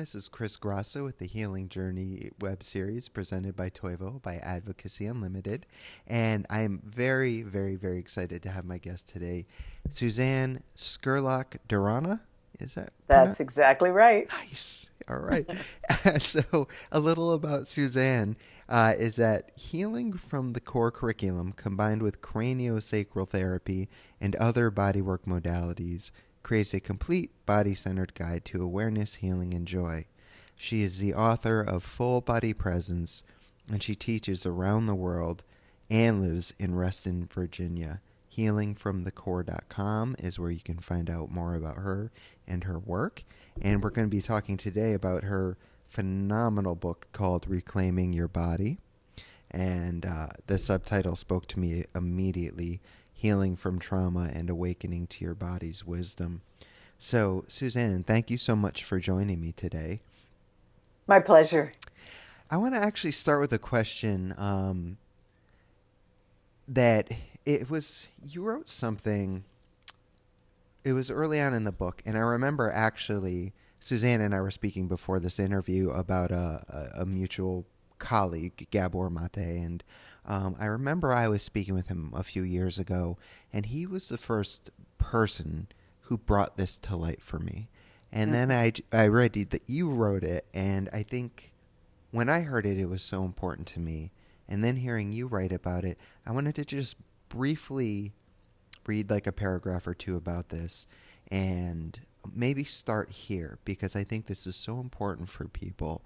This is Chris Grosso with the Healing Journey web series presented by Toivo by Advocacy Unlimited. And I'm very, very, very excited to have my guest today, Suzanne Scurlock-Durana. Is that That's exactly right. nice? All right. So, a little about Suzanne is that healing from the core curriculum combined with craniosacral therapy and other bodywork modalities creates a complete body-centered guide to awareness, healing, and joy. She is the author of Full Body Presence, and she teaches around the world and lives in Reston, Virginia. Healingfromthecore.com is where you can find out more about her and her work. And we're going to be talking today about her phenomenal book called Reclaiming Your Body. And the subtitle spoke to me immediately, Healing from Trauma and Awakening to Your Body's Wisdom. So, Suzanne, thank you so much for joining me today. My pleasure. I want to actually start with a question that you wrote something, it was early on in the book, and I remember actually, Suzanne and I were speaking before this interview about a mutual colleague, Gabor Mate, and I remember I was speaking with him a few years ago, and he was the first person who brought this to light for me. And then Mhm. I read that you wrote it, and I think when I heard it, it was so important to me. And then hearing you write about it, I wanted to just briefly read like a paragraph or two about this and maybe start here because I think this is so important for people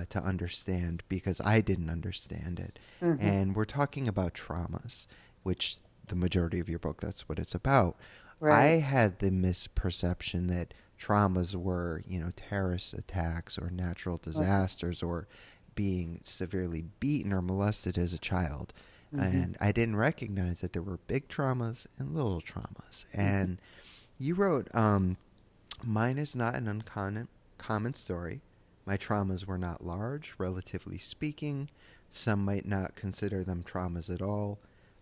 to understand because I didn't understand it. Mhm. And we're talking about traumas, which the majority of your book, that's what it's about. I Right. had the misperception that traumas were, terrorist attacks or natural Mhm. disasters or being severely beaten or molested as a child. Mhm. And I didn't recognize that there were big traumas and little traumas. Mhm. And you wrote, mine is not an uncommon common story. My traumas were not large, relatively speaking. Some might not consider them traumas at all.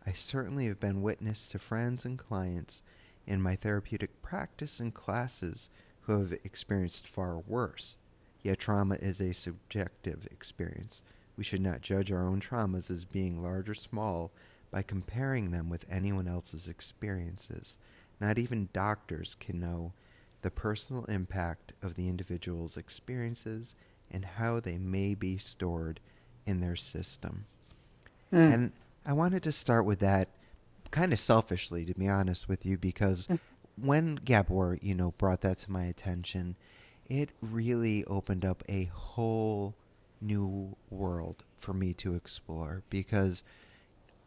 I certainly have been witness to friends and clients in my therapeutic practice and classes who have experienced far worse. Yet trauma is a subjective experience. We should not judge our own traumas as being large or small by comparing them with anyone else's experiences. Not even doctors can know the personal impact of the individual's experiences and how they may be stored in their system. Mm. And I wanted to start with that kind of selfishly, to be honest with you, because when Gabor, brought that to my attention, it really opened up a whole new world for me to explore because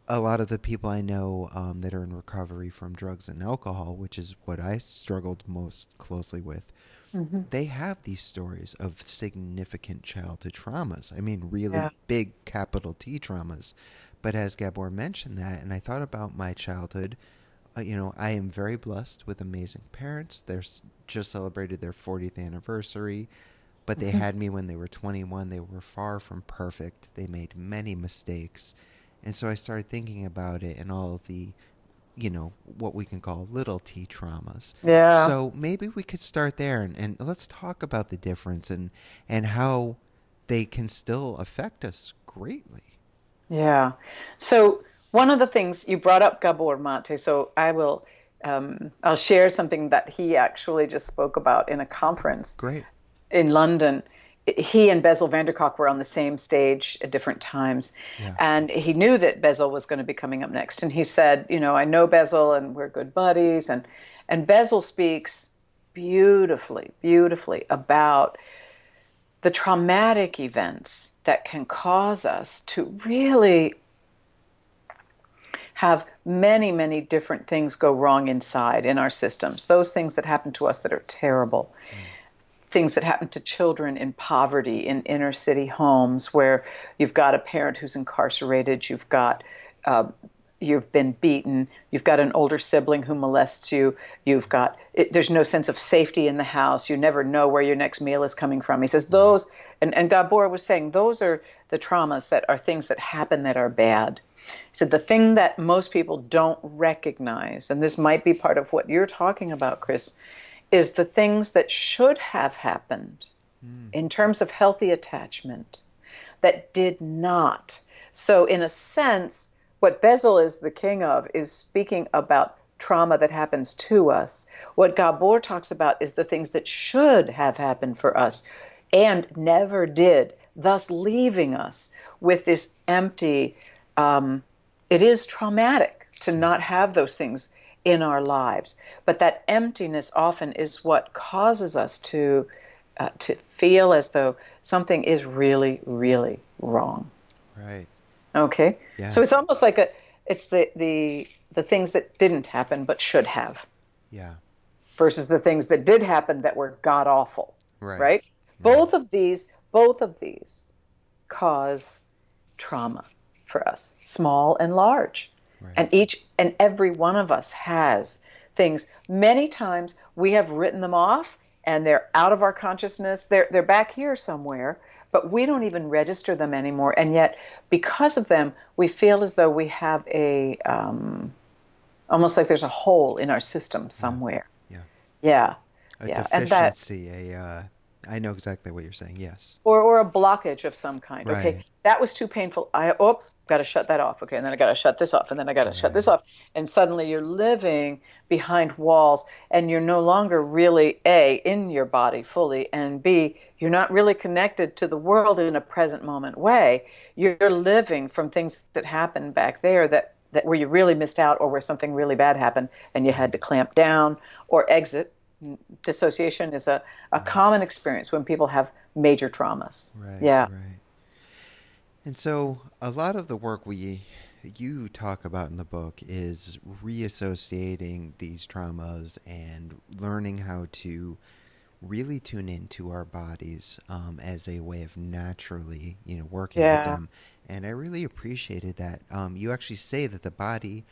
a lot of the people I know that are in recovery from drugs and alcohol, which is what I struggled most closely with, Mhm. they have these stories of significant childhood traumas. I mean, Yeah. really big capital T traumas. But as Gabor mentioned that, and I thought about my childhood, I am very blessed with amazing parents. Just celebrated their 40th anniversary, but they Mhm. had me when they were 21. They were far from perfect. They made many mistakes. And so I started thinking about it and all of the, what we can call little t traumas. Yeah. So maybe we could start there and let's talk about the difference and how they can still affect us greatly. Yeah. So one of the things you brought up Gabor Mate, so I'll share something that he actually just spoke about in a conference Great. in London. He and Bezel van der Kolk were on the same stage at different times. Yeah. And he knew that Bezel was going to be coming up next. And he said, I know Bezel and we're good buddies. And Bezel speaks beautifully, beautifully about the traumatic events that can cause us to really have many, many different things go wrong inside in our systems. Those things that happen to us that are terrible, Mm. things that happen to children in poverty in inner city homes where you've got a parent who's incarcerated, uh, you've been beaten, you've got an older sibling who molests you, there's no sense of safety in the house, you never know where your next meal is coming from. He says Right. those, and Gabor was saying those are the traumas that are things that happen that are bad. He said the thing that most people don't recognize, and this might be part of what you're talking about, Chris, is the things that should have happened Mm. in terms of healthy attachment that did not. So, in a sense, what Bezel is the king of is speaking about trauma that happens to us. What Gabor talks about is the things that should have happened for us and never did, thus leaving us with this empty. It is traumatic to Yeah. not have those things in our lives, but that emptiness often is what causes us to feel as though something is really, really wrong. Right. Okay, Yeah. so it's almost like it's the things that didn't happen but should have Yeah. versus the things that did happen that were god awful, Right. right? Right. Both of these cause trauma for us, small and large. Right. And each and every one of us has things. Many times we have written them off and they're out of our consciousness. They're back here somewhere, but we don't even register them anymore. And yet, because of them, we feel as though we have almost like there's a hole in our system Yeah. somewhere. Yeah. Yeah, A yeah. And that, deficiency. I know exactly what you're saying. Yes. or a blockage of some kind. Okay, Right. that was too painful. Got to shut that off. Okay, and then I got to shut this off, and then I got to shut this Right. off, and suddenly you're living behind walls, and you're no longer really A, in your body fully, and B, you're not really connected to the world in a present moment way. You're living from things that happened back there that where you really missed out, or where something really bad happened and you had to clamp down or exit. Dissociation is a Right. common experience when people have major traumas. Right. Yeah. Right. And so a lot of the work you talk about in the book is reassociating these traumas and learning how to really tune into our bodies as a way of naturally, working with Yeah. them. And I really appreciated that. You actually say that the body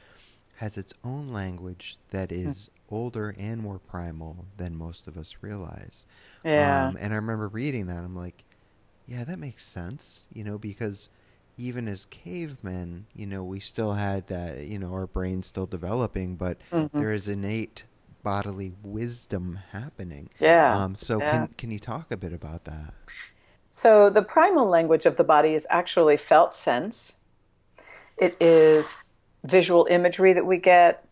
has its own language that is older and more primal than most of us realize. Yeah. And I remember reading that. I'm like, yeah, that makes sense, because even as cavemen, we still had that, our brain's still developing, but Hmm. there is innate bodily wisdom happening. Yeah. So Yeah. can you talk a bit about that? So the primal language of the body is actually felt sense. It is visual imagery that we get.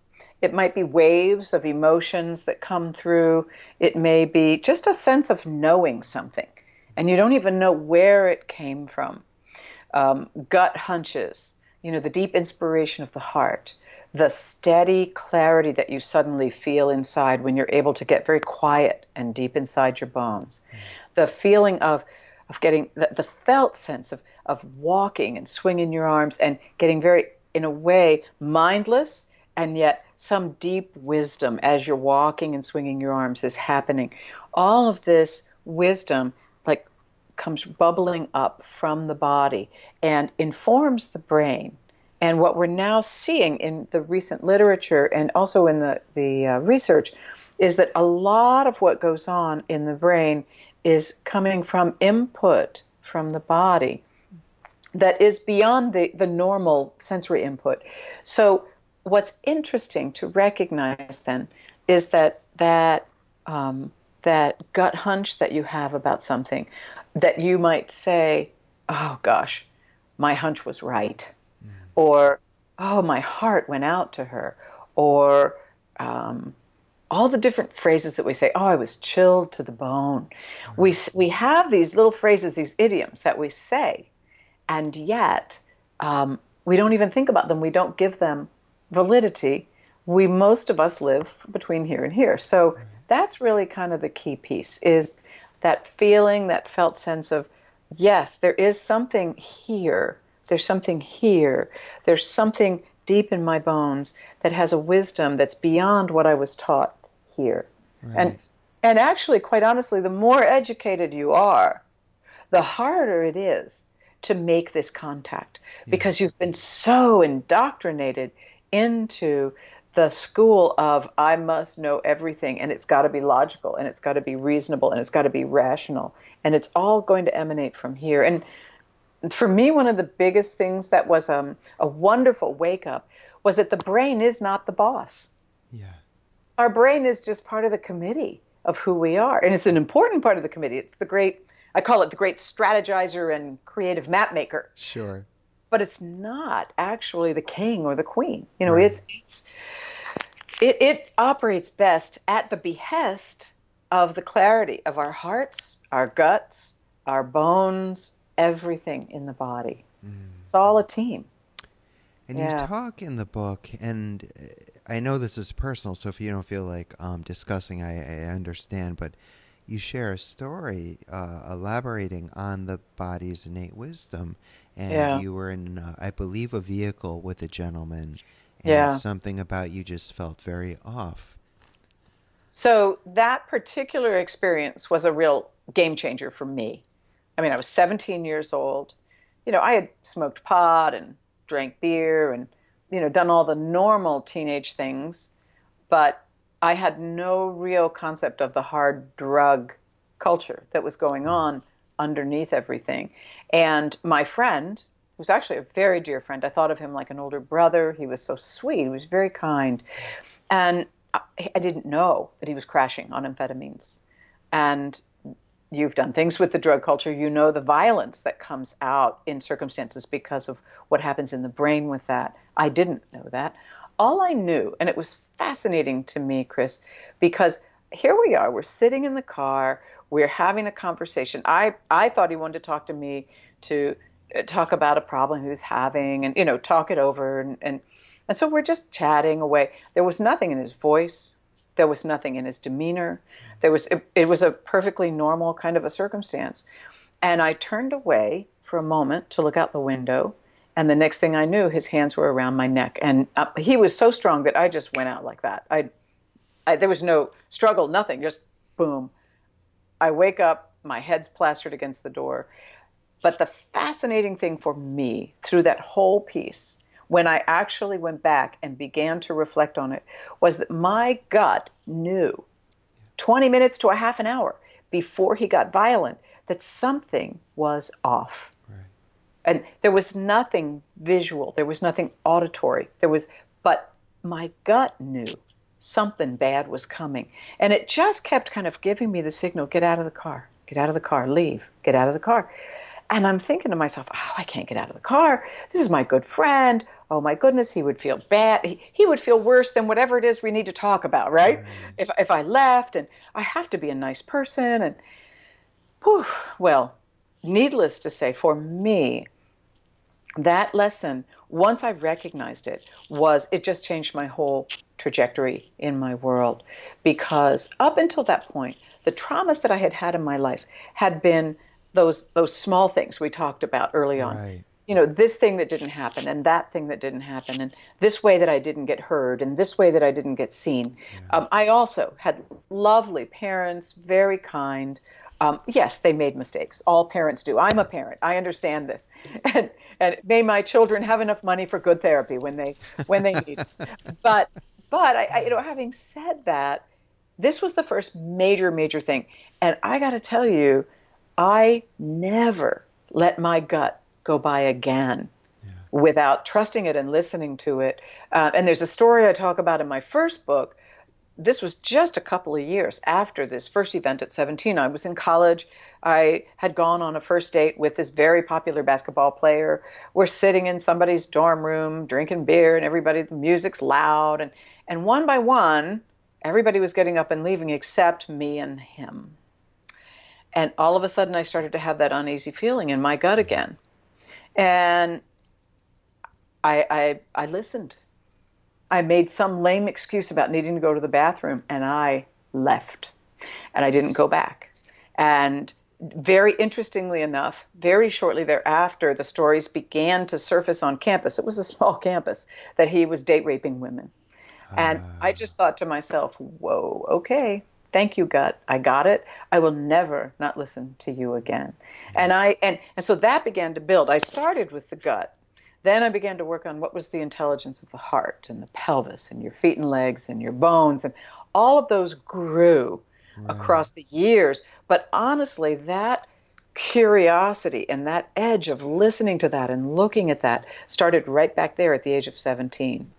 It might be waves of emotions that come through. It may be just a sense of knowing something, and you don't even know where it came from. Gut hunches, the deep inspiration of the heart, the steady clarity that you suddenly feel inside when you're able to get very quiet and deep inside your bones, the feeling of getting the felt sense of walking and swinging your arms and getting very, in a way, mindless, and yet some deep wisdom as you're walking and swinging your arms is happening. All of this wisdom, like, comes bubbling up from the body and informs the brain. And what we're now seeing in the recent literature and also in the research is that a lot of what goes on in the brain is coming from input from the body that is beyond the normal sensory input. So what's interesting to recognize then is that gut hunch that you have about something, that you might say, oh gosh, my hunch was right, or oh, my heart went out to her, or all the different phrases that we say. Oh, I was chilled to the bone. We have these little phrases, these idioms that we say, and yet we don't even think about them. We don't give them validity. Most of us live between here and here. So that's really kind of the key piece, is that feeling, that felt sense of, yes, there is something here. There's something here. There's something deep in my bones that has a wisdom that's beyond what I was taught here. And Right. and actually, quite honestly, the more educated you are, the harder it is to make this contact, Yeah. because you've been so indoctrinated into the school of I must know everything, and it's got to be logical, and it's got to be reasonable, and it's got to be rational, and it's all going to emanate from here. And for me, one of the biggest things that was a wonderful wake up was that the brain is not the boss. Yeah. Our brain is just part of the committee of who we are, and it's an important part of the committee. It's the great I call it the great strategizer and creative map maker, Sure. but it's not actually the king or the queen. You know, Right. it operates best at the behest of the clarity of our hearts, our guts, our bones, everything in the body. Mm. It's all a team. And you Yeah. talk in the book, and I know this is personal, so if you don't feel like discussing, I understand, but you share a story elaborating on the body's innate wisdom, and Yeah. you were in, I believe, a vehicle with a gentleman, and Yeah. something about you just felt very off. So that particular experience was a real game changer for me. I mean, I was 17 years old. You know, I had smoked pot and drank beer and, done all the normal teenage things, but I had no real concept of the hard drug culture that was going Mm. on underneath everything. And my friend, who's actually a very dear friend, I thought of him like an older brother. He was so sweet, he was very kind. And I didn't know that he was crashing on amphetamines. And you've done things with the drug culture, you know the violence that comes out in circumstances because of what happens in the brain with that. I didn't know that. All I knew, and it was fascinating to me, Chris, because here we are, we're sitting in the car, we're having a conversation. I thought he wanted to talk to me to talk about a problem he was having and, talk it over. And so we're just chatting away. There was nothing in his voice. There was nothing in his demeanor. It was a perfectly normal kind of a circumstance. And I turned away for a moment to look out the window. And the next thing I knew, his hands were around my neck. And he was so strong that I just went out like that. There was no struggle, nothing, just boom. I wake up, my head's plastered against the door. But the fascinating thing for me through that whole piece, when I actually went back and began to reflect on it, was that my gut knew 20 minutes to a half an hour before he got violent that something was off. Right. And there was nothing visual, there was nothing auditory, but my gut knew something bad was coming. And it just kept kind of giving me the signal, get out of the car, get out of the car, leave, get out of the car. And I'm thinking to myself, oh, I can't get out of the car. This is my good friend. Oh my goodness, he would feel bad. He would feel worse than whatever it is we need to talk about, right? Right. If I left, and I have to be a nice person. And whew, well, needless to say, for me, that lesson, once I recognized it, it just changed my whole trajectory in my world. Because up until that point, the traumas that I had had in my life had been those small things we talked about early on. Right. This thing that didn't happen and that thing that didn't happen and this way that I didn't get heard and this way that I didn't get seen. Yeah. I also had lovely parents, very kind. Yes, they made mistakes. All parents do. I'm a parent. I understand this. And may my children have enough money for good therapy when they need. But having said that, this was the first major thing. And I got to tell you, I never let my gut go by again Yeah. without trusting it and listening to it. And there's a story I talk about in my first book. This was just a couple of years after this first event at 17. I was in college. I had gone on a first date with this very popular basketball player. We're sitting in somebody's dorm room drinking beer, and the music's loud. And one by one, everybody was getting up and leaving except me and him. And all of a sudden, I started to have that uneasy feeling in my gut again. And I listened. I made some lame excuse about needing to go to the bathroom, and I left. And I didn't go back. And very interestingly enough, very shortly thereafter, the stories began to surface on campus. It was a small campus that he was date raping women. And I Ah. just thought to myself, whoa, okay. Thank you, gut. I got it. I will never not listen to you again. Yeah. And so that began to build. I started with the gut. Then I began to work on what was the intelligence of the heart and the pelvis and your feet and legs and your bones. And all of those grew Right. across the years. But honestly, that curiosity and that edge of listening to that and looking at that started right back there at the age of 17.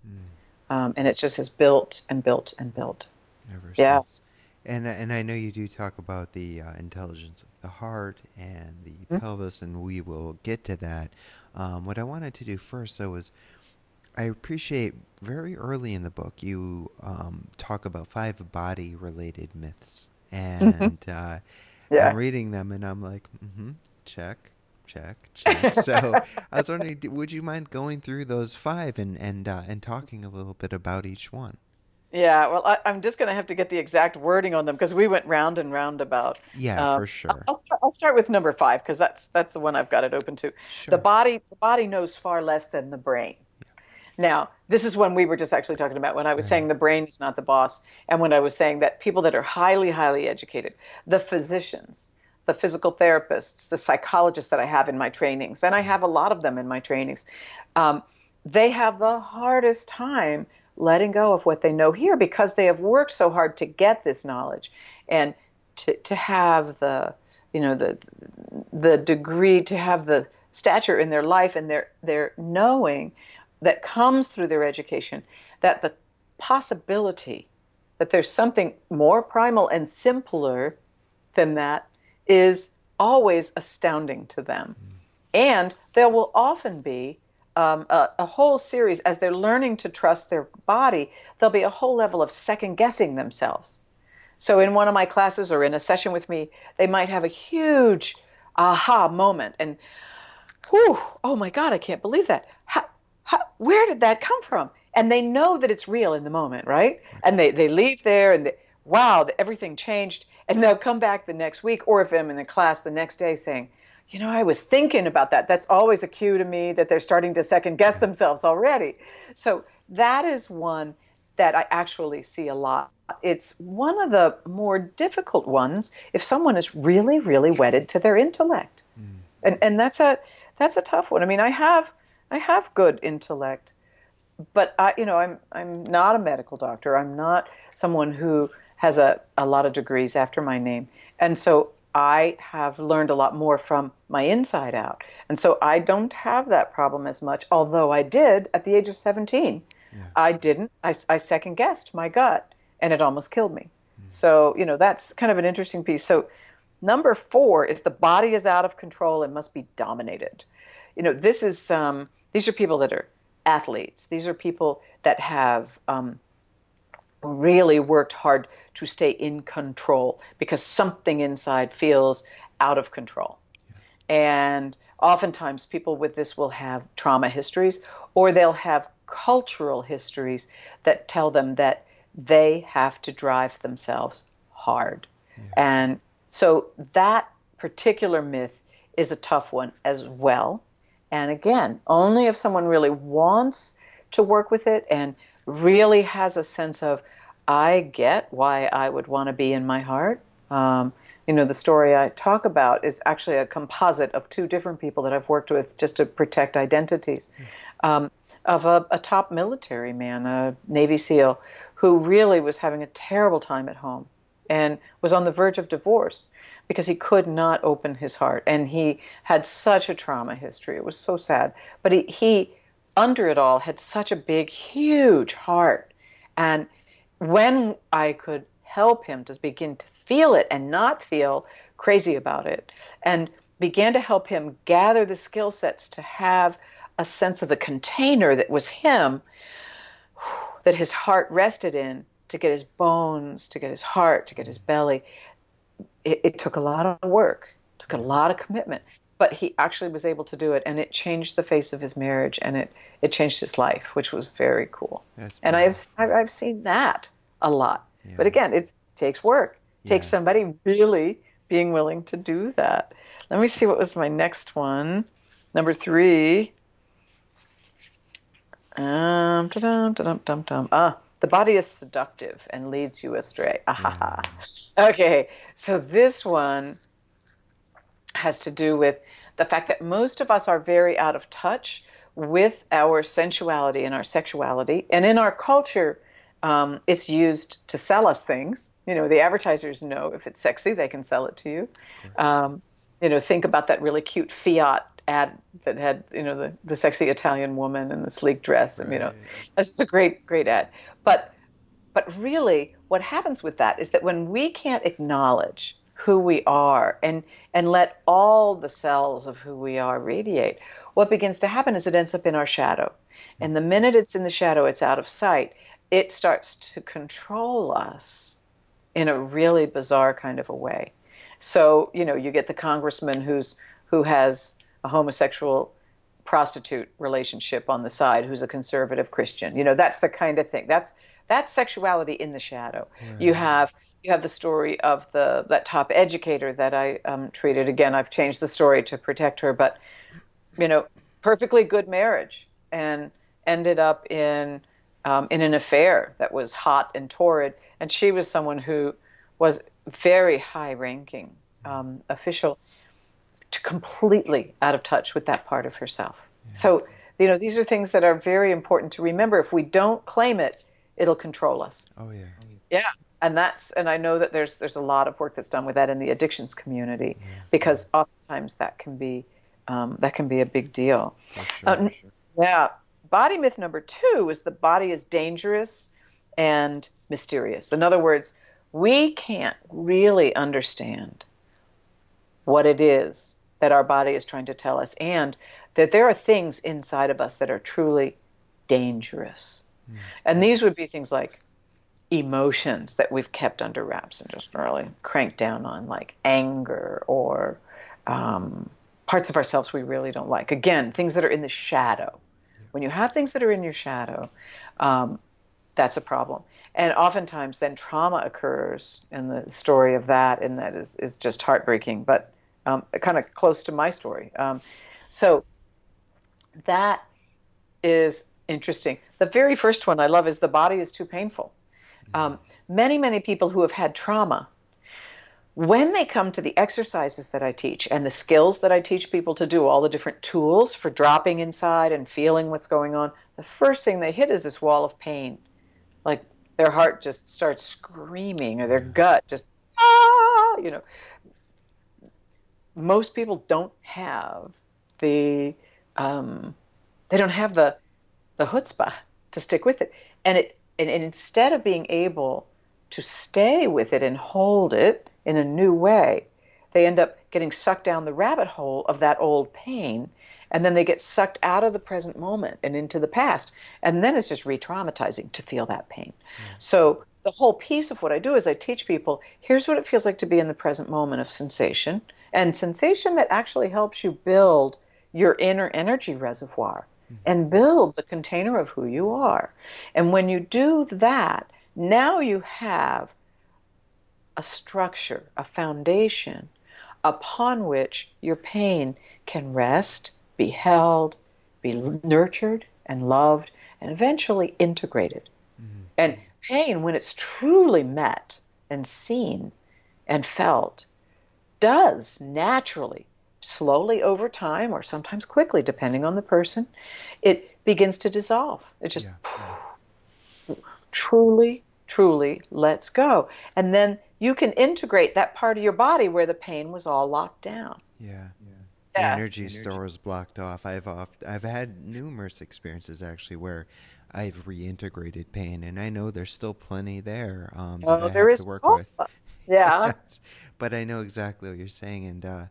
Mm. And it just has built and built and built. Ever Yeah. since. And I know you do talk about the intelligence of the heart and the pelvis, and we will get to that. What I wanted to do first, though, is I appreciate very early in the book you talk about five body-related myths, and I'm Yeah. reading them, and I'm like, check, check, check. So I was wondering, would you mind going through those five and talking a little bit about each one? Yeah, well, I'm just going to have to get the exact wording on them because we went round and round about. Yeah, Um, for sure. I'll start with number five because that's the one I've got it open to. Sure. The body knows far less than the brain. Now, this is when we were just actually talking about when I was Right. saying the brain is not the boss, and when I was saying that people that are highly, highly educated, the physicians, the physical therapists, the psychologists that I have in my trainings, and I have a lot of them in my trainings, um, they have the hardest time letting go of what they know here because they have worked so hard to get this knowledge and to have the degree, to have the stature in their life and their knowing that comes through their education, that the possibility that there's something more primal and simpler than that is always astounding to them. And there will often be a whole series, as they're learning to trust their body, there'll be a whole level of second guessing themselves. So in one of my classes or in a session with me, they might have a huge aha moment and, whew, oh my God, I can't believe that. Where did that come from? And they know that it's real in the moment, right? And they leave there and wow, everything changed. And they'll come back the next week, or if I'm in the class the next day saying, I was thinking about that. That's always a cue to me that they're starting to second guess Yeah. themselves already. So that is one that I actually see a lot. It's one of the more difficult ones if someone is really, really wedded to their intellect. Mm. And that's a tough one. I mean, I have good intellect, but I'm not a medical doctor. I'm not someone who has a lot of degrees after my name. And so I have learned a lot more from my inside out. And so I don't have that problem as much, although I did at the age of 17. Yeah. I didn't. I second guessed my gut and it almost killed me. Mm. So, that's kind of an interesting piece. So number four is the body is out of control and must be dominated. This is these are people that are athletes. These are people that have really worked hard to stay in control because something inside feels out of control. And oftentimes people with this will have trauma histories or they'll have cultural histories that tell them that they have to drive themselves hard. Yeah. And so that particular myth is a tough one as well. And again, only if someone really wants to work with it and really has a sense of, I get why I would want to be in my heart. The story I talk about is actually a composite of two different people that I've worked with just to protect identities. Of a top military man, a Navy SEAL, who really was having a terrible time at home and was on the verge of divorce because he could not open his heart. And he had such a trauma history. It was so sad. But he under it all, had such a big, huge heart. And when I could help him to begin to feel it and not feel crazy about it, and began to help him gather the skill sets to have a sense of the container that was him, that his heart rested in, to get his bones, to get his heart, to get his belly. It took a lot of work, took a lot of commitment, but he actually was able to do it, and it changed the face of his marriage, and it changed his life, which was very cool. That's And beautiful. I've seen that a lot. But Yeah. again, it takes work. It takes Yeah. somebody really being willing to do that. Let me see what was my next one. Number three. The body is seductive and leads you astray. Yeah. Okay, so this one has to do with the fact that most of us are very out of touch with our sensuality and our sexuality. And in our culture, it's used to sell us things. The advertisers know if it's sexy, they can sell it to you. Of course. Think about that really cute Fiat ad that had, the sexy Italian woman in the sleek dress. And, Right. it's a great, great ad. But But really, what happens with that is that when we can't acknowledge who we are and let all the cells of who we are radiate, what begins to happen is it ends up in our shadow. And the minute it's in the shadow, it's out of sight. It starts to control us in a really bizarre kind of a way. So, you get the congressman who has a homosexual prostitute relationship on the side who's a conservative Christian. That's the kind of thing. That's sexuality in the shadow. You Right. have you have the story of the that top educator that I treated. Again, I've changed the story to protect her, but you know, perfectly good marriage and ended up in an affair that was hot and torrid. And she was someone who was very high ranking official, to completely out of touch with that part of herself. Yeah. So, these are things that are very important to remember. If we don't claim it, it'll control us. Oh yeah. Yeah. And I know that there's a lot of work that's done with that in the addictions community, Yeah. because oftentimes that can be a big deal. For Uh, sure. yeah. Body myth number two is the body is dangerous and mysterious. In other words, we can't really understand what it is that our body is trying to tell us, and that there are things inside of us that are truly dangerous. Mm. And these would be things like emotions that we've kept under wraps and just really cranked down on, like anger or parts of ourselves we really don't like. Again, things that are in the shadow. When you have things that are in your shadow, um, that's a problem. And oftentimes, then trauma occurs, and the story of that, and that is just heartbreaking, but kind of close to my story. So that is interesting. The very first one I love is the body is too painful. Yeah. Many, many people who have had trauma, when they come to the exercises that I teach and the skills that I teach people to do, all the different tools for dropping inside and feeling what's going on, the first thing they hit is this wall of pain. Like their heart just starts screaming, or their Yeah. gut just, ah, most people don't have the, um, they don't have the chutzpah to stick with it. And instead of being able to stay with it and hold it in a new way, they end up getting sucked down the rabbit hole of that old pain. And then they get sucked out of the present moment and into the past. And then it's just re traumatizing to feel that pain. Yeah. So, the whole piece of what I do is I teach people, here's what it feels like to be in the present moment of sensation, and sensation that actually helps you build your inner energy reservoir Mhm. and build the container of who you are. And when you do that, now you have a structure, a foundation upon which your pain can rest, be held, be nurtured and loved, and eventually integrated. Mhm. And pain, when it's truly met and seen and felt, does naturally, slowly over time, or sometimes quickly, depending on the person, it begins to dissolve. It just Yeah. truly, truly lets go. And then you can integrate that part of your body where the pain was all locked down. Yeah. The Yeah. energy store is blocked off. I've had numerous experiences actually where I've reintegrated pain, and I know there's still plenty there that Oh, I there have to is work all with. of us. Yeah. But I know exactly what you're saying, and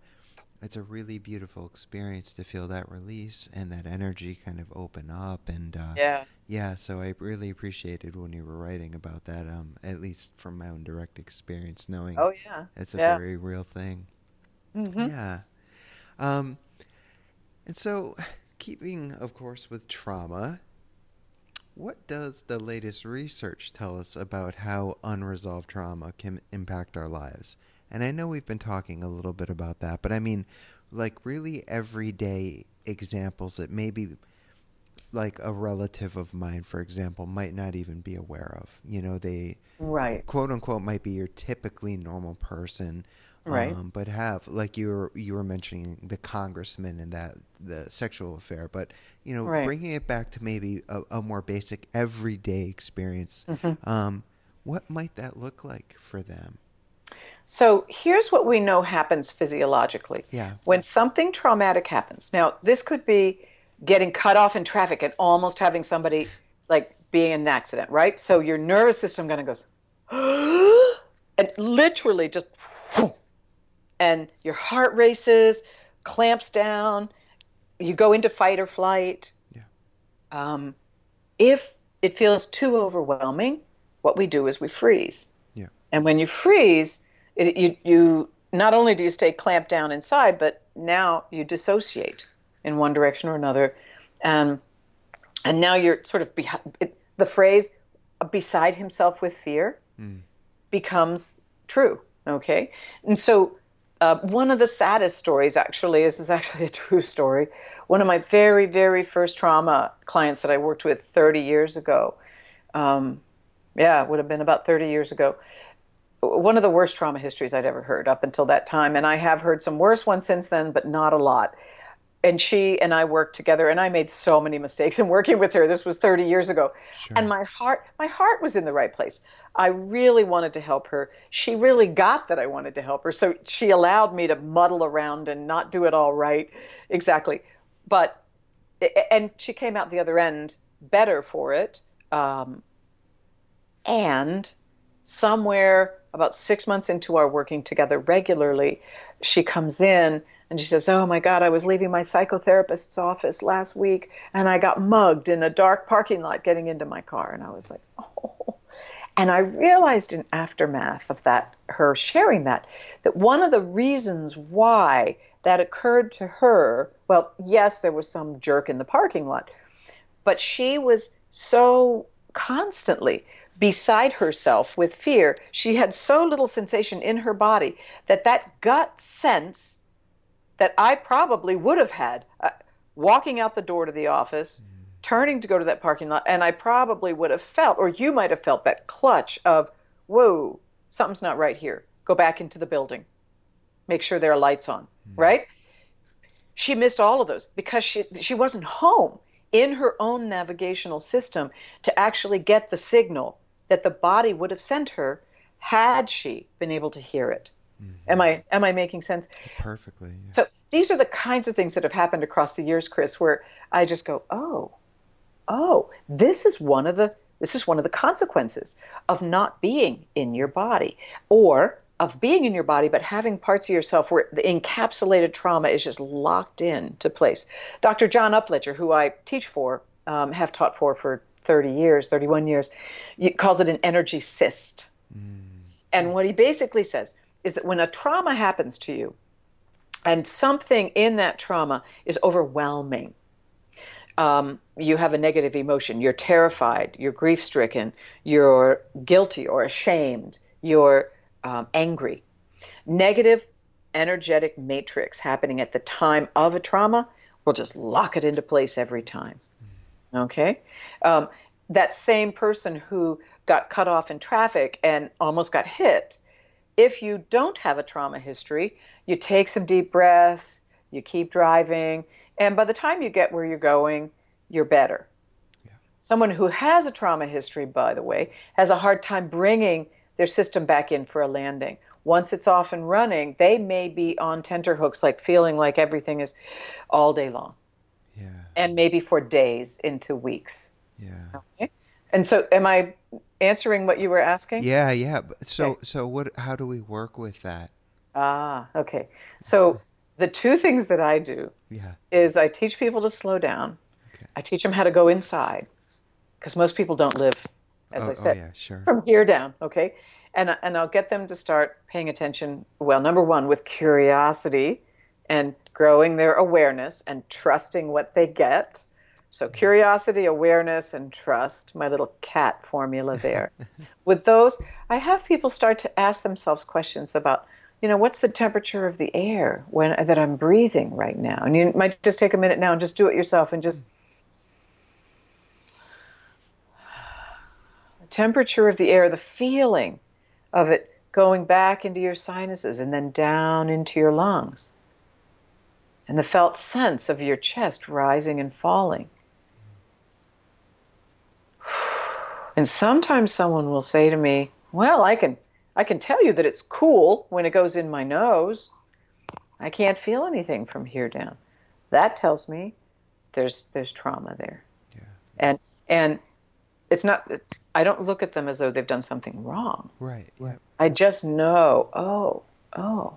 it's a really beautiful experience to feel that release and that energy kind of open up. And Yeah. yeah, so I really appreciated when you were writing about that, at least from my own direct experience, knowing Oh, yeah. it's a Yeah. very real thing. Hmm. Yeah. Um, and so, keeping, of course, with trauma, what does the latest research tell us about how unresolved trauma can impact our lives? And I know we've been talking a little bit about that, but I mean, like really everyday examples that maybe like a relative of mine, for example, might not even be aware of. They Right. quote unquote might be your typically normal person, Right. but have like you were mentioning the congressman and that the sexual affair, but Right. bringing it back to maybe a more basic everyday experience, Hmm. um, what might that look like for them? So here's what we know happens physiologically. Yeah. When something traumatic happens, now this could be getting cut off in traffic and almost having somebody like being an accident, right? So your nervous system kind of goes, and literally just, and your heart races, clamps down, you go into fight or flight. Yeah. If it feels too overwhelming, what we do is we freeze. Yeah. And when you freeze, you not only do you stay clamped down inside, but now you dissociate in one direction or another. And now you're sort of the phrase beside himself with fear becomes true. Okay. And so one of the saddest stories, actually, this is actually a true story. One of my very, very first trauma clients that I worked with 30 years ago, it would have been about 30 years ago, one of the worst trauma histories I'd ever heard up until that time. And I have heard some worse ones since then, but not a lot. And she and I worked together, and I made so many mistakes in working with her. This was 30 years ago. Sure. And my heart was in the right place. I really wanted to help her. She really got that I wanted to help her. So she allowed me to muddle around and not do it all right. Exactly. And she came out the other end better for it. And somewhere about 6 months into our working together regularly, she comes in and she says, "Oh my God, I was leaving my psychotherapist's office last week and I got mugged in a dark parking lot getting into my car." And I was like, oh. And I realized in aftermath of that, her sharing that one of the reasons why that occurred to her, well, yes, there was some jerk in the parking lot, but she was so constantly beside herself with fear. She had so little sensation in her body that gut sense that I probably would have had walking out the door to the office, turning to go to that parking lot, and I probably would have felt, or you might have felt, that clutch of, whoa, something's not right here. Go back into the building. Make sure there are lights on, right? She missed all of those because she wasn't home in her own navigational system to actually get the signal that the body would have sent her had she been able to hear it. Am I making sense? Perfectly. Yeah. So these are the kinds of things that have happened across the years, Chris, where I just go, this is one of the consequences of not being in your body, or of being in your body but having parts of yourself where the encapsulated trauma is just locked into place. Dr. John Upledger, who I teach for, have taught for 31 years, calls it an energy cyst. And what he basically says is that when a trauma happens to you and something in that trauma is overwhelming, you have a negative emotion, you're terrified, you're grief-stricken, you're guilty or ashamed, you're angry. Negative energetic matrix happening at the time of a trauma will just lock it into place every time. Okay? That same person who got cut off in traffic and almost got hit, if you don't have a trauma history, you take some deep breaths, you keep driving, and by the time you get where you're going, you're better. Yeah. Someone who has a trauma history, by the way, has a hard time bringing their system back in for a landing. Once it's off and running, they may be on tenterhooks, like feeling like everything is all day long. Yeah. And maybe for days into weeks. Yeah. Okay. And so am I answering what you were asking? Yeah, yeah. So how do we work with that? Okay. So the two things that I do is I teach people to slow down. Okay. I teach them how to go inside, because most people don't live, as I said, from here down. Okay. And I'll get them to start paying attention. Well, number one, with curiosity and growing their awareness and trusting what they get. So curiosity, awareness, and trust, my little CAT formula there. With those, I have people start to ask themselves questions about, what's the temperature of the air that I'm breathing right now? And you might just take a minute now and just do it yourself and just the temperature of the air, the feeling of it going back into your sinuses and then down into your lungs. And the felt sense of your chest rising and falling. And sometimes someone will say to me, well, I can tell you that it's cool when it goes in my nose. I can't feel anything from here down. That tells me there's trauma there. Yeah. And it's not, I don't look at them as though they've done something wrong. Right. Yep. I just know, oh,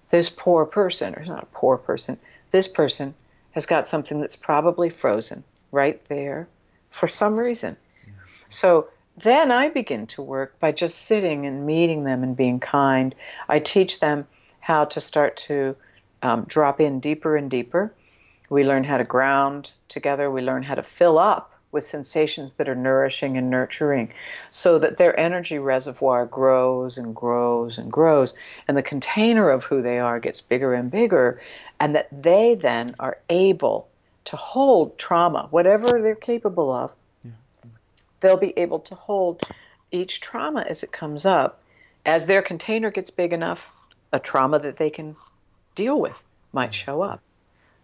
this poor person, or it's not a poor person, this person has got something that's probably frozen right there for some reason. So then I begin to work by just sitting and meeting them and being kind. I teach them how to start to drop in deeper and deeper. We learn how to ground together. We learn how to fill up with sensations that are nourishing and nurturing so that their energy reservoir grows and grows and grows. And the container of who they are gets bigger and bigger. And that they then are able to hold trauma, whatever they're capable of. Yeah. They'll be able to hold each trauma as it comes up. As their container gets big enough, a trauma that they can deal with might show up.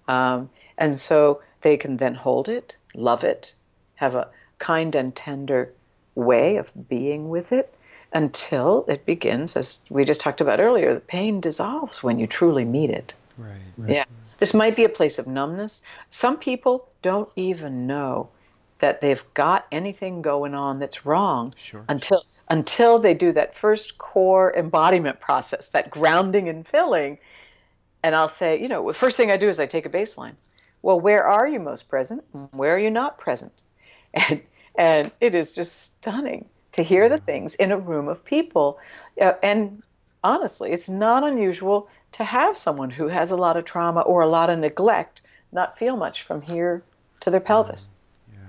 And so they can then hold it, love it, have a kind and tender way of being with it until it begins, as we just talked about earlier, the pain dissolves when you truly meet it. Right. Yeah. This might be a place of numbness. Some people don't even know that they've got anything going on that's wrong Sure. until they do that first core embodiment process, that grounding and filling. And I'll say, the first thing I do is I take a baseline. Well, where are you most present? Where are you not present? And it is just stunning to hear the things in a room of people. And honestly, it's not unusual to have someone who has a lot of trauma or a lot of neglect not feel much from here to their pelvis. Yeah.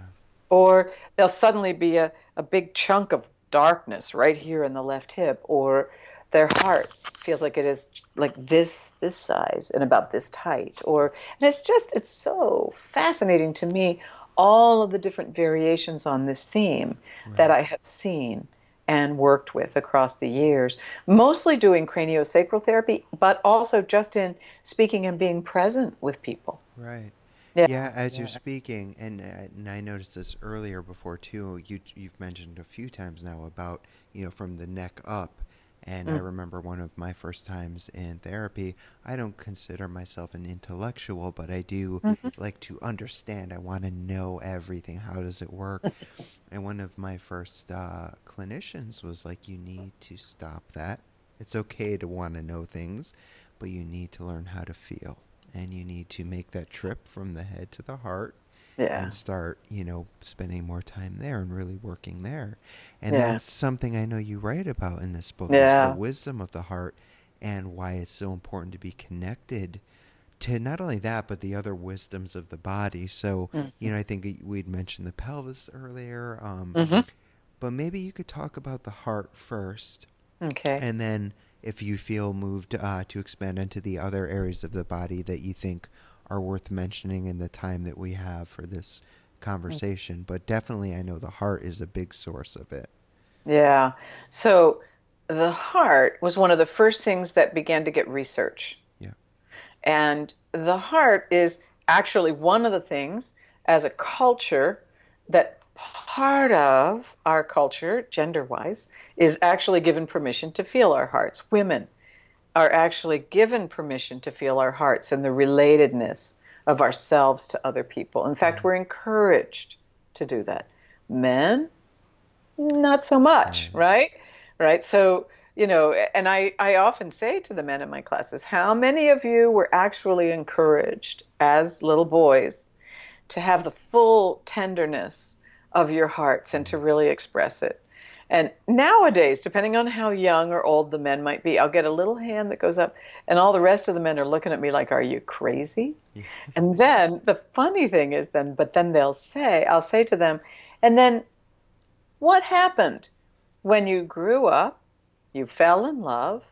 Or there'll suddenly be a big chunk of darkness right here in the left hip, or their heart feels like it is like this size and about this tight. And it's so fascinating to me, all of the different variations on this theme that I have seen and worked with across the years, mostly doing craniosacral therapy, but also just in speaking and being present with people. Right. Yeah. Yeah, as you're speaking, and I noticed this earlier before too. You've mentioned a few times now about from the neck up, and I remember one of my first times in therapy. I don't consider myself an intellectual, but I do like to understand. I want to know everything. How does it work? And one of my first clinicians was like, "You need to stop that. It's okay to want to know things, but you need to learn how to feel." And you need to make that trip from the head to the heart and start, spending more time there and really working there. And that's something I know you write about in this book is the wisdom of the heart and why it's so important to be connected to not only that, but the other wisdoms of the body. So, I think we'd mentioned the pelvis earlier, but maybe you could talk about the heart first. Okay. And then if you feel moved to expand into the other areas of the body that you think are worth mentioning in the time that we have for this conversation. But definitely I know the heart is a big source of it. Yeah. So the heart was one of the first things that began to get research. Yeah. And the heart is actually one of the things as a culture that part of our culture, gender-wise, is actually given permission to feel our hearts. Women are actually given permission to feel our hearts and the relatedness of ourselves to other people. In fact, we're encouraged to do that. Men, not so much, right? Right? So, and I often say to the men in my classes, how many of you were actually encouraged as little boys to have the full tenderness of your hearts and to really express it? And nowadays, depending on how young or old the men might be, I'll get a little hand that goes up and all the rest of the men are looking at me like, are you crazy? Yeah. And then the funny thing is then I'll say to them, and then what happened when you grew up, you fell in love?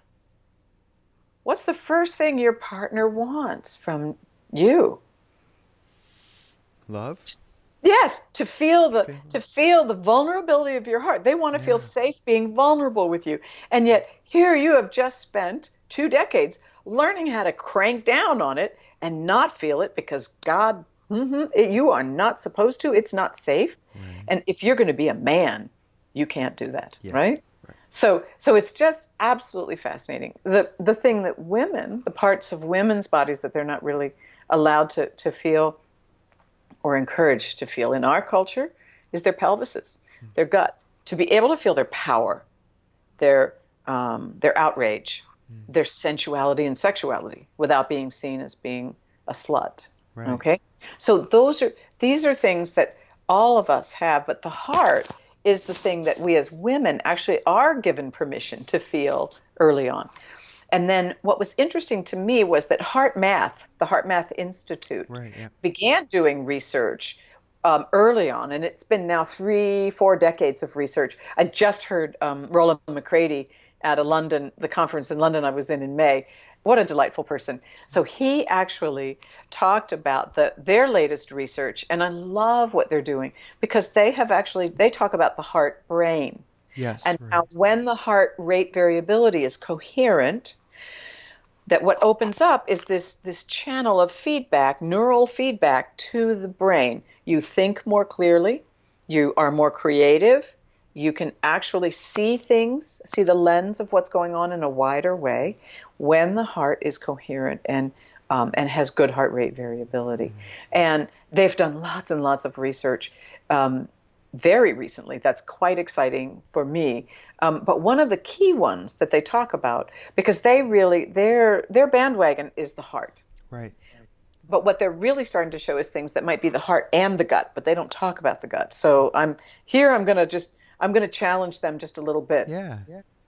What's the first thing your partner wants from you? Love? Yes, to feel the vulnerability of your heart. They want to feel safe being vulnerable with you. And yet here you have just spent 2 decades learning how to crank down on it and not feel it because God, you are not supposed to. It's not safe. Right. And if you're going to be a man, you can't do that, right? So it's just absolutely fascinating. The thing that women, the parts of women's bodies that they're not really allowed to feel or encouraged to feel in our culture is their pelvises, their gut, to be able to feel their power, their outrage, their sensuality and sexuality without being seen as being a slut. Right. Okay, so these are things that all of us have, but the heart is the thing that we as women actually are given permission to feel early on. And then what was interesting to me was that the Heart Math Institute, Right. Yeah. began doing research early on, and it's been now 3-4 decades of research. I just heard Roland McCready at the conference in London I was in May. What a delightful person. So he actually talked about their latest research, and I love what they're doing because they talk about the heart brain. Yes. And Right. now when the heart rate variability is coherent, that what opens up is this channel of feedback, neural feedback to the brain. You think more clearly, you are more creative, you can actually see things, see the lens of what's going on in a wider way when the heart is coherent and has good heart rate variability. And they've done lots and lots of research very recently. That's quite exciting for me. But one of the key ones that they talk about, because their bandwagon is the heart. Right. But what they're really starting to show is things that might be the heart and the gut, but they don't talk about the gut. So I'm going to challenge them just a little bit, Yeah.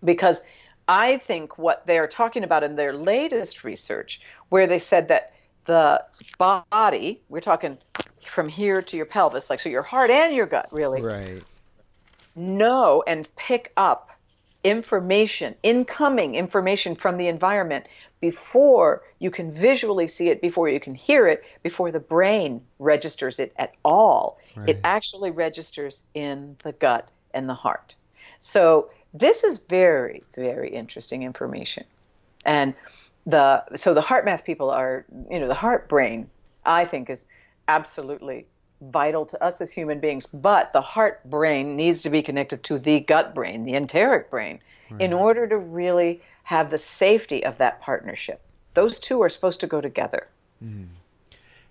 because I think what they're talking about in their latest research, where they said that the body, we're talking from here to your pelvis, like, so your heart and your gut really Right. know and pick up incoming information from the environment before you can visually see it, before you can hear it, before the brain registers it at all. It Right. actually registers in the gut and the heart. So this is very, very interesting information. And the heart math people are, the heart brain, I think, is absolutely vital to us as human beings, but the heart brain needs to be connected to the gut brain, the enteric brain, in Right. order to really have the safety of that partnership. Those two are supposed to go together. And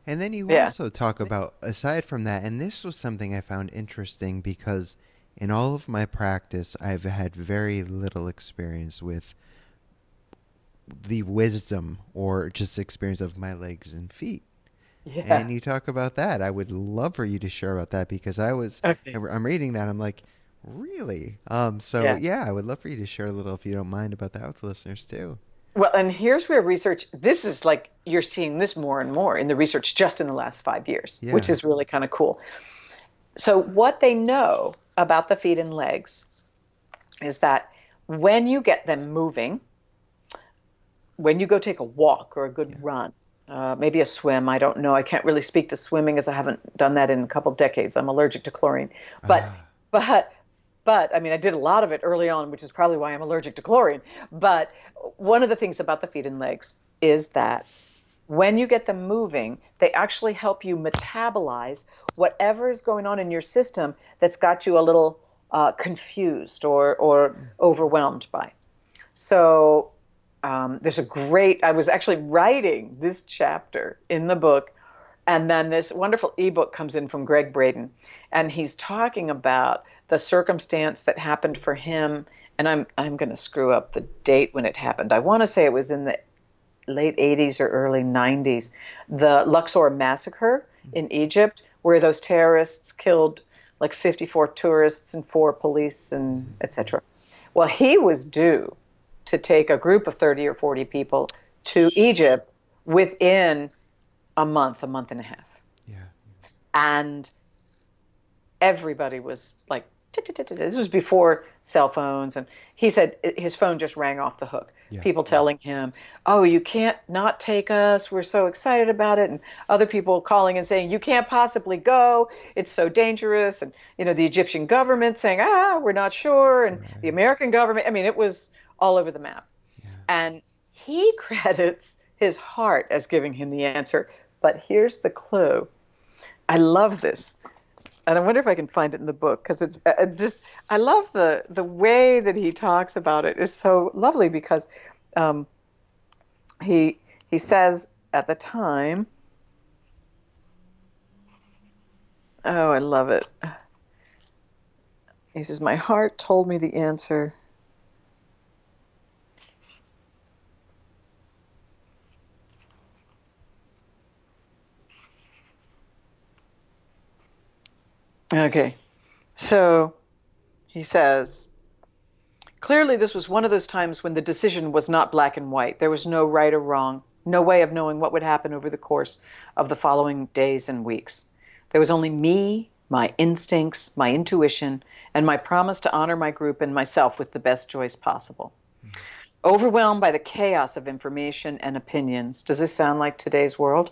then you Yeah. also talk about, aside from that, and this was something I found interesting because in all of my practice, I've had very little experience with the wisdom or just experience of my legs and feet. Yeah. And you talk about that. I would love for you to share about that because Okay. I'm reading that. I'm like, really? So Yeah. yeah, I would love for you to share a little, if you don't mind, about that with listeners too. Well, and here's where this is like you're seeing this more and more in the research just in the last 5 years, which Yeah. is really kind of cool. So, what they know about the feet and legs is that when you get them moving, when you go take a walk or a good Yeah. run, maybe a swim, I don't know. I can't really speak to swimming as I haven't done that in a couple decades. I'm allergic to chlorine. But, Ah. but, but I mean, I did a lot of it early on, which is probably why I'm allergic to chlorine. But one of the things about the feet and legs is that when you get them moving, they actually help you metabolize whatever is going on in your system that's got you a little confused or overwhelmed by. So I was actually writing this chapter in the book, and then this wonderful ebook comes in from Greg Braden, and he's talking about the circumstance that happened for him. And I'm going to screw up the date when it happened. I want to say it was in the late 80s or early 90s, the Luxor massacre in Egypt, where those terrorists killed like 54 tourists and 4 police and etc. Well, he was due to take a group of 30 or 40 people to Egypt within a month and a half. Yeah. And everybody was like, this was before cell phones. And he said his phone just rang off the hook. Yeah. People telling him, oh, you can't not take us. We're so excited about it. And other people calling and saying, you can't possibly go. It's so dangerous. And, the Egyptian government saying, we're not sure. And the Right. American government, I mean, it was all over the map. Yeah. And he credits his heart as giving him the answer. But here's the clue. I love this. And I wonder if I can find it in the book because it's just I love the way that he talks about it is so lovely because um, he says at the time, oh, I love it. He says, my heart told me the answer. Okay. So he says, clearly this was one of those times when the decision was not black and white. There was no right or wrong, no way of knowing what would happen over the course of the following days and weeks. There was only me, my instincts, my intuition, and my promise to honor my group and myself with the best choice possible. Overwhelmed by the chaos of information and opinions. Does this sound like today's world?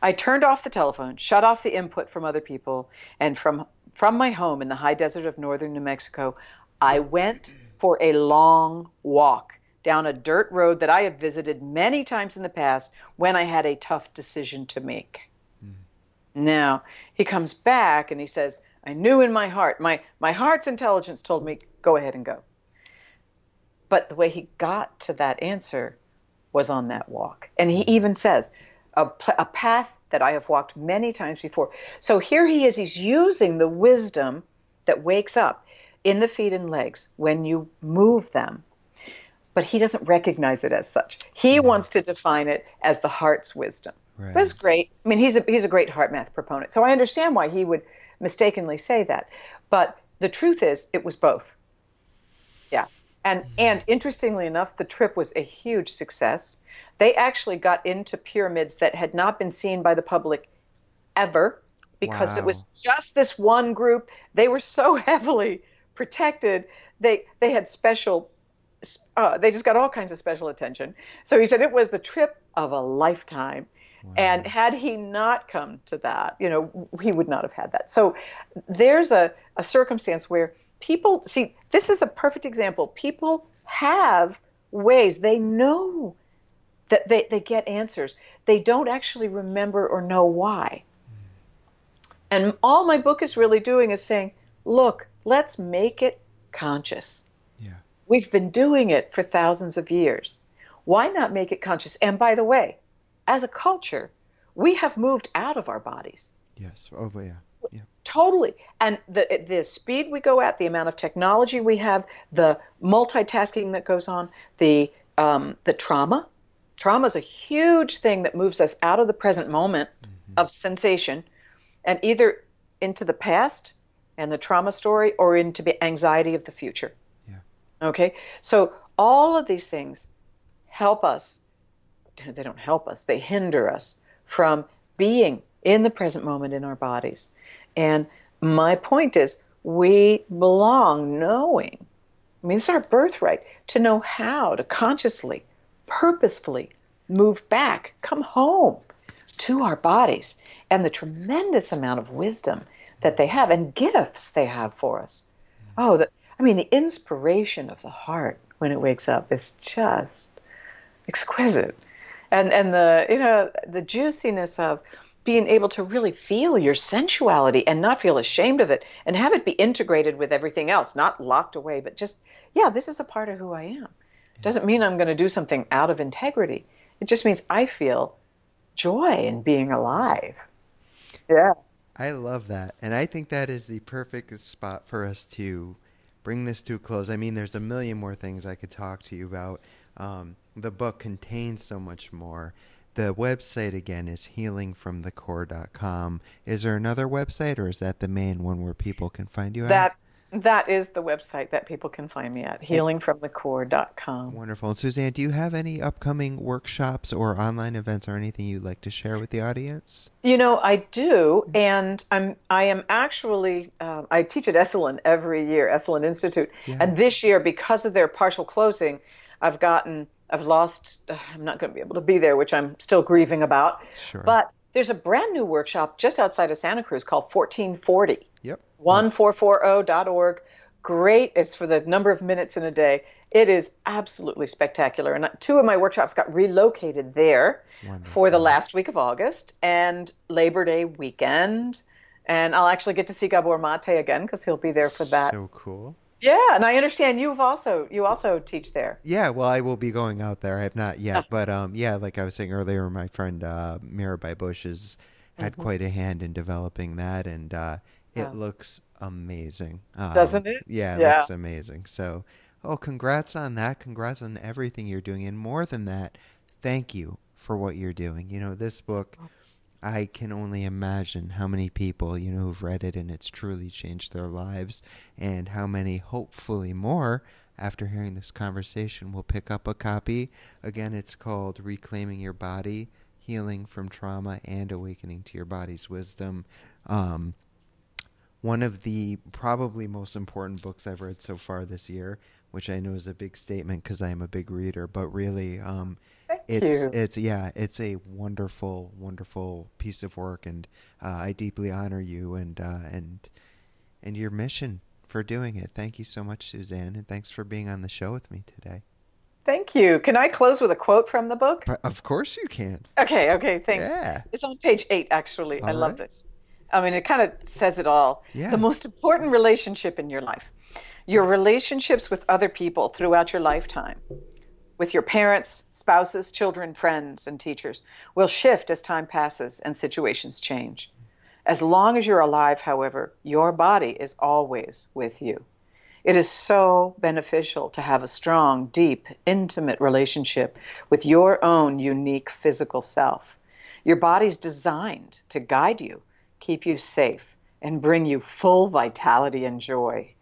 I turned off the telephone, shut off the input from other people, and from my home in the high desert of northern New Mexico, I went for a long walk down a dirt road that I have visited many times in the past when I had a tough decision to make. Now, he comes back and he says, I knew in my heart, my heart's intelligence told me, go ahead and go. But the way he got to that answer was on that walk. And he even says, a path that I have walked many times before. So here he is, he's using the wisdom that wakes up in the feet and legs when you move them. But he doesn't recognize it as such. He wants to define it as the heart's wisdom. Right. That's great. I mean, he's a great heart math proponent. So I understand why he would mistakenly say that. But the truth is, it was both. Yeah. And interestingly enough, the trip was a huge success. They actually got into pyramids that had not been seen by the public ever because it was just this one group. They were so heavily protected. They had special, they just got all kinds of special attention. So he said it was the trip of a lifetime. Wow. And had he not come to that, he would not have had that. So there's a circumstance where people see, this is a perfect example. People have ways, they know that they get answers. They don't actually remember or know why. And all my book is really doing is saying, look, let's make it conscious. Yeah. We've been doing it for thousands of years. Why not make it conscious? And by the way, as a culture, we have moved out of our bodies. Yes. Oh, yeah. Yeah. Totally. And the speed we go at, the amount of technology we have, the multitasking that goes on, the trauma. Trauma is a huge thing that moves us out of the present moment of sensation and either into the past and the trauma story or into the anxiety of the future. Yeah. Okay. So all of these things help us. They don't help us. They hinder us from being in the present moment in our bodies. And my point is, we belong knowing. I mean, it's our birthright to know how to consciously, purposefully move back, come home to our bodies and the tremendous amount of wisdom that they have and gifts they have for us. Oh, the inspiration of the heart when it wakes up is just exquisite. And the juiciness of being able to really feel your sensuality and not feel ashamed of it and have it be integrated with everything else, not locked away, but just, this is a part of who I am. Doesn't mean I'm going to do something out of integrity. It just means I feel joy in being alive. Yeah. I love that. And I think that is the perfect spot for us to bring this to a close. I mean, there's a million more things I could talk to you about. The book contains so much more. The website, again, is healingfromthecore.com. Is there another website, or is that the main one where people can find you at? That is the website that people can find me at, healingfromthecore.com. Wonderful. And Suzanne, do you have any upcoming workshops or online events or anything you'd like to share with the audience? I do, and I am actually I teach at Esalen every year, Esalen Institute, and this year, because of their partial closing, I've lost, I'm not going to be able to be there, which I'm still grieving about. Sure. But there's a brand new workshop just outside of Santa Cruz called 1440. Yep. 1440.org. Great. It's for the number of minutes in a day. It is absolutely spectacular. And two of my workshops got relocated there for the last week of August and Labor Day weekend. And I'll actually get to see Gabor Mate again because he'll be there for that. So cool. Yeah, and I understand you also teach there. Yeah, well, I will be going out there. I have not yet, but like I was saying earlier, my friend Mirabai Bush has had quite a hand in developing that, and It looks amazing. Doesn't it? Yeah, it Yeah. looks amazing. So, oh, congrats on that. Congrats on everything you're doing. And more than that, thank you for what you're doing. This book, I can only imagine how many people, who've read it and it's truly changed their lives, and how many, hopefully more, after hearing this conversation, will pick up a copy. Again, it's called Reclaiming Your Body, Healing from Trauma and Awakening to Your Body's Wisdom. Um, One of the probably most important books I've read so far this year, which I know is a big statement because I am a big reader, but really, Thank it's you. it's yeah, it's a wonderful, wonderful piece of work, and I deeply honor you and your mission for doing it. Thank you so much, Suzanne, and thanks for being on the show with me today. Thank you. Can I close with a quote from the book? But of course you can. Okay, thanks. Yeah. It's on page 8, actually. I All love right. this. I mean, it kind of says it all. The Yeah. most important relationship in your life, your relationships with other people throughout your lifetime, with your parents, spouses, children, friends, and teachers, will shift as time passes and situations change. As long as you're alive, however, your body is always with you. It is so beneficial to have a strong, deep, intimate relationship with your own unique physical self. Your body's designed to guide you, keep you safe, and bring you full vitality and joy.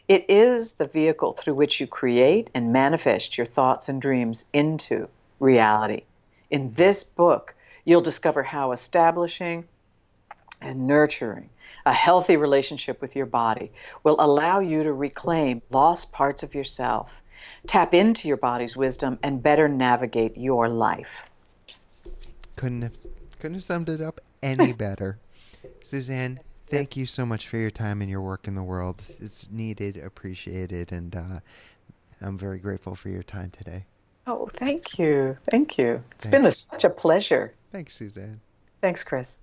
It is the vehicle through which you create and manifest your thoughts and dreams into reality. In this book, you'll discover how establishing and nurturing a healthy relationship with your body will allow you to reclaim lost parts of yourself, tap into your body's wisdom, and better navigate your life. Couldn't have couldn't have summed it up any better. Suzanne, You. thank you so much for your time and your work in the world. It's needed, appreciated, and I'm very grateful for your time today. Oh, thank you. Thank you. It's been Thanks. such a pleasure. Thanks, Suzanne. Thanks, Chris.